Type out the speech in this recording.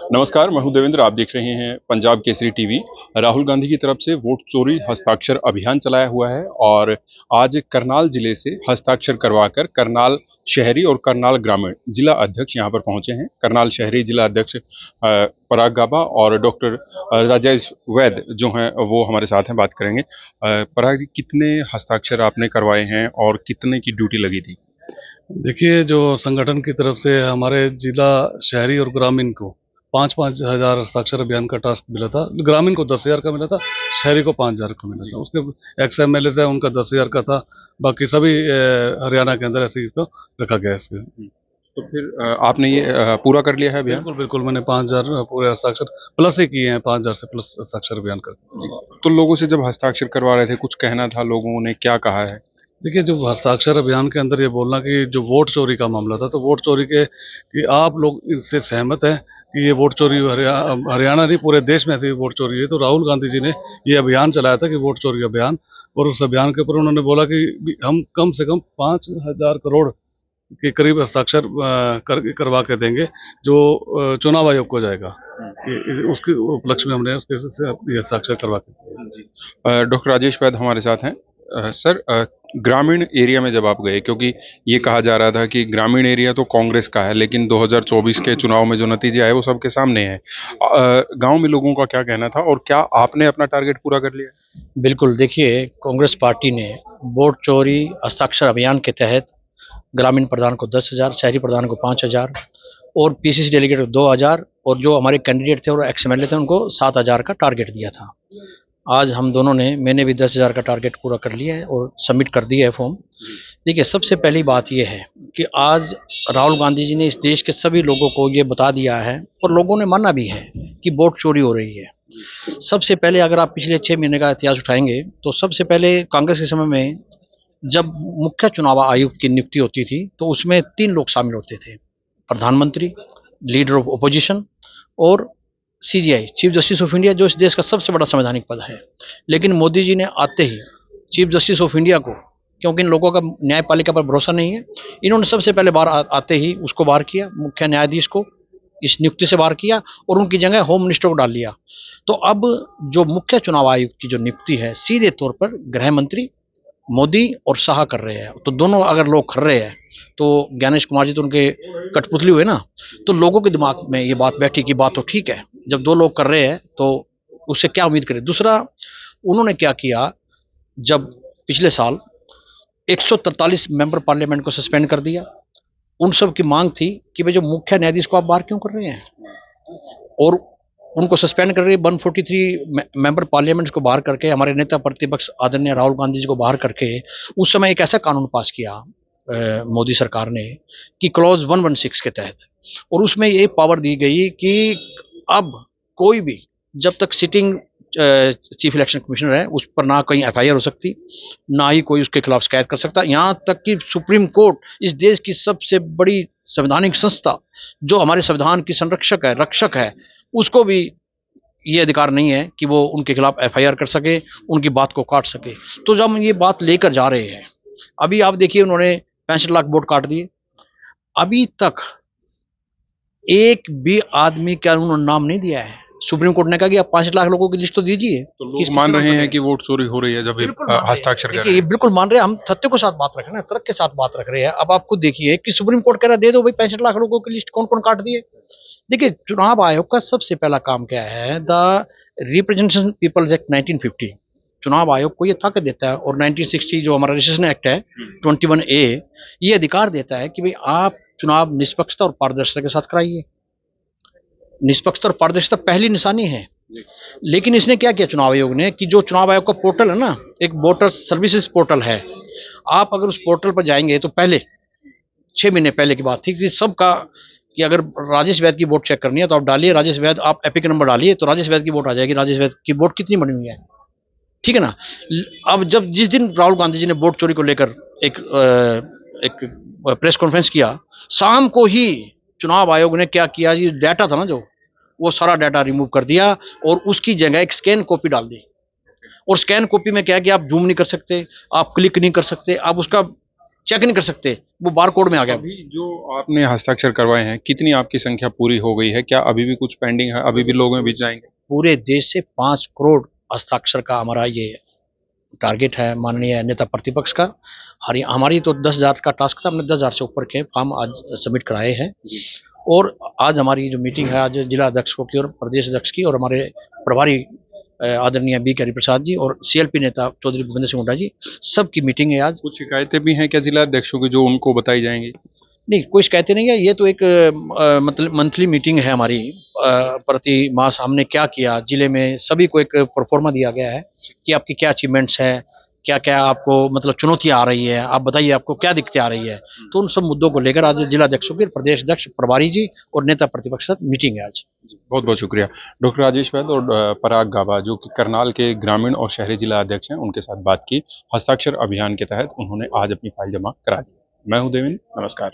नमस्कार, मैं हूं देवेंद्र। आप देख रहे हैं पंजाब केसरी टीवी। राहुल गांधी की तरफ से वोट चोरी हस्ताक्षर अभियान चलाया हुआ है और आज करनाल जिले से हस्ताक्षर करवाकर करनाल शहरी और करनाल ग्रामीण जिला अध्यक्ष यहां पर पहुंचे हैं। करनाल शहरी जिला अध्यक्ष पराग गाबा और डॉक्टर राजेश वैद जो हैं वो हमारे साथ हैं, बात करेंगे। पराग जी, कितने हस्ताक्षर आपने करवाए हैं और कितने की ड्यूटी लगी थी? देखिए, जो संगठन की तरफ से हमारे जिला शहरी और ग्रामीण को 5-5 हज़ार हस्ताक्षर अभियान का टास्क मिला था। ग्रामीण को 10,000 का मिला था, शहरी को 5,000 का मिला था। उसके एक्स एमएलए थे, उनका 10,000 का था। बाकी सभी हरियाणा के अंदर ऐसे इसको रखा गया है इसके। तो फिर आपने ये पूरा कर लिया है अभियान? बिल्कुल, बिल्कुल, मैंने 5,000 पूरे हस्ताक्षर प्लस ही किए हैं, 5,000 से प्लस हस्ताक्षर अभियान कर। तो लोगों से जब हस्ताक्षर करवा रहे थे, कुछ कहना था, लोगों ने क्या कहा है? देखिए, जो हस्ताक्षर अभियान के अंदर ये बोलना कि जो वोट चोरी का मामला था, तो वोट चोरी के कि आप लोग इससे सहमत हैं कि ये वोट चोरी हरियाणा नहीं, पूरे देश में ऐसी वोट चोरी है। तो राहुल गांधी जी ने ये अभियान चलाया था कि वोट चोरी अभियान, और उस अभियान के ऊपर उन्होंने बोला कि हम कम से कम 5,000 करोड़ के करीब हस्ताक्षर करवा के देंगे, जो चुनाव आयोग को जाएगा। उसके उपलक्ष्य में हमने उसके से ये हस्ताक्षर करवा के। डॉक्टर राजेश वैद हमारे साथ हैं। सर, ग्रामीण एरिया में जब आप गए, क्योंकि ये कहा जा रहा था कि ग्रामीण एरिया तो कांग्रेस का है, लेकिन 2024 के चुनाव में जो नतीजे आए वो सबके सामने हैं। गांव में लोगों का क्या कहना था और क्या आपने अपना टारगेट पूरा कर लिया? बिल्कुल, देखिए, कांग्रेस पार्टी ने वोट चोरी हस्ताक्षर अभियान के तहत ग्रामीण प्रधान को 10,000, शहरी प्रधान को 5,000 और पीसीसी डेलीगेट को 2,000 और जो हमारे कैंडिडेट थे और एक्स एमएलए थे उनको 7,000 का टारगेट दिया था। आज हम दोनों ने मैंने भी 10,000 का टारगेट पूरा कर लिया है और सबमिट कर दिया है फॉर्म। देखिए, सबसे पहली बात यह है कि आज राहुल गांधी जी ने इस देश के सभी लोगों को ये बता दिया है और लोगों ने माना भी है कि वोट चोरी हो रही है। सबसे पहले अगर आप पिछले 6 महीने का इतिहास उठाएंगे तो सबसे पहले कांग्रेस के समय में जब मुख्य चुनाव आयुक्त की नियुक्ति होती थी तो उसमें 3 लोग शामिल होते थे, प्रधानमंत्री, लीडर ऑफ ओपोजिशन और CGI, chief justice of India, जो इस देश का सबसे बड़ा संवैधानिक पद है। लेकिन मोदी जी ने आते ही चीफ जस्टिस ऑफ इंडिया को, क्योंकि इन लोगों का न्यायपालिका पर भरोसा नहीं है, इन्होंने सबसे पहले बार आते ही उसको बाहर किया, मुख्य न्यायाधीश को इस नियुक्ति से बाहर किया और उनकी जगह होम मिनिस्टर को डाल लिया। तो अब जो मुख्य चुनाव आयुक्त की जो नियुक्ति है सीधे तौर पर गृह मंत्री मोदी और शाह कर रहे हैं। तो दोनों अगर लोग कर रहे हैं तो ज्ञानेश कुमार जी तो उनके कठपुतली हुए ना, तो लोगों के दिमाग में ये बात बैठी कि बात तो ठीक है, जब 2 लोग कर रहे हैं तो उससे क्या उम्मीद करें। दूसरा, उन्होंने क्या किया, जब पिछले साल 143 मेंबर पार्लियामेंट को सस्पेंड कर दिया, उन सब की मांग थी कि भाई जो मुख्य न्यायाधीश को आप बाहर क्यों कर रहे हैं, और उनको सस्पेंड कर रही है। 143 मेंबर पार्लियामेंट को बाहर करके हमारे नेता प्रतिपक्ष आदरणीय राहुल गांधी जी को बाहर करके उस समय एक ऐसा कानून पास किया मोदी सरकार ने कि क्लॉज 116 के तहत, और उसमें ये पावर दी गई कि अब कोई भी जब तक सिटिंग चीफ इलेक्शन कमिश्नर है उस पर ना कहीं एफआईआर हो सकती, ना ही कोई उसके खिलाफ शिकायत कर सकता। यहाँ तक कि सुप्रीम कोर्ट, इस देश की सबसे बड़ी संवैधानिक संस्था जो हमारे संविधान की संरक्षक है, रक्षक है, उसको भी ये अधिकार नहीं है कि वो उनके खिलाफ एफआईआर कर सके, उनकी बात को काट सके। तो जब हम ये बात लेकर जा रहे हैं, अभी आप देखिए उन्होंने 65 लाख वोट काट दिए, अभी तक एक भी आदमी का उन्होंने नाम नहीं दिया है। सुप्रीम कोर्ट ने कहा कि आप 65 लाख लोगों की लिस्ट तो दीजिए। तो लोग मान रहे हैं कि वोट चोरी हो रही है जब हस्ताक्षर कर रहे हैं। बिल्कुल मान रहे हैं, हम तथ्य के साथ बात रख रहे हैं ना, तर्क के साथ बात रख रहे हैं। अब आप खुद देखिए कि सुप्रीम कोर्ट कह रहा है दे दो भाई 65 लाख लोगों की लिस्ट, कौन कौन काट दिए। देखिए, चुनाव आयोग का सबसे पहला काम क्या है, द रिप्रेजेंटेशन पीपल्स एक्ट 1950 चुनाव आयोग को ये ताकत देता है, और 1960 जो हमारा रजिस्ट्रेशन एक्ट है 21A ये अधिकार देता है कि भाई आप चुनाव निष्पक्षता और पारदर्शिता के साथ कराइए। निष्पक्षता और पारदर्शिता पहली निशानी है। लेकिन इसने क्या किया चुनाव आयोग ने कि जो चुनाव आयोग का पोर्टल है ना, एक वोटर सर्विसेज पोर्टल है, आप अगर उस पोर्टल पर जाएंगे तो पहले 6 महीने पहले की बात थी कि सबका कि अगर राजेश वैद की वोट चेक करनी है तो आप डालिए राजेश वैद, आप एपिक नंबर डालिए तो राजेश वैद की वोट आ जाएगी, राजेश वैद की वोट कितनी बनी हुई है, ठीक है ना। अब जब जिस दिन राहुल गांधी जी ने वोट चोरी को लेकर एक प्रेस कॉन्फ्रेंस किया, शाम को ही चुनाव आयोग ने क्या किया, ये डाटा था ना जो, वो सारा डाटा रिमूव कर दिया और उसकी जगह एक स्कैन कॉपी डाल दी। और स्कैन कॉपी में क्या है कि आप जूम नहीं कर सकते, आप क्लिक नहीं कर सकते, आप उसका चेक नहीं कर सकते, वो बार कोड में आ गया। अभी जो आपने हस्ताक्षर करवाए हैं, कितनी आपकी संख्या पूरी हो गई है? क्या अभी भी कुछ पेंडिंग है? अभी भी लोग में बीच जाएंगे? पूरे देश से 5 करोड़ हस्ताक्षर का हमारा ये टारगेट है माननीय नेता प्रतिपक्ष का। हमारी तो 10,000 का टास्क था, हमने 10,000 से ऊपर के फॉर्म आज सबमिट कराए हैं। और आज हमारी जो मीटिंग है आज जिला अध्यक्षों की और प्रदेश अध्यक्ष की और हमारे प्रभारी आदरणीय बी के हरिप्रसाद जी और सीएलपी नेता चौधरी भूपेंद्र सिंह हुड्डा जी, सबकी मीटिंग है आज। कुछ शिकायतें भी हैं क्या जिला अध्यक्षों की जो उनको बताई जाएंगी? नहीं, कोई शिकायतें नहीं है, ये तो एक मतलब मंथली मीटिंग है हमारी। प्रति मास हमने क्या किया जिले में, सभी को एक प्रोफार्मा दिया गया है कि आपकी क्या अचीवमेंट्स है, क्या क्या आपको मतलब चुनौतियां आ रही है, आप बताइए आपको क्या दिक्कतें आ रही है। तो उन सब मुद्दों को लेकर आज जिला अध्यक्षों की, प्रदेश अध्यक्ष, प्रभारी जी और नेता प्रतिपक्ष के साथ मीटिंग है आज। बहुत बहुत शुक्रिया। डॉक्टर राजेश वैद और पराग गाबा जो कि करनाल के ग्रामीण और शहरी जिला अध्यक्ष हैं, उनके साथ बात की। हस्ताक्षर अभियान के तहत उन्होंने आज अपनी फाइल जमा करा दी। मैं हूं देवेंद्र, नमस्कार।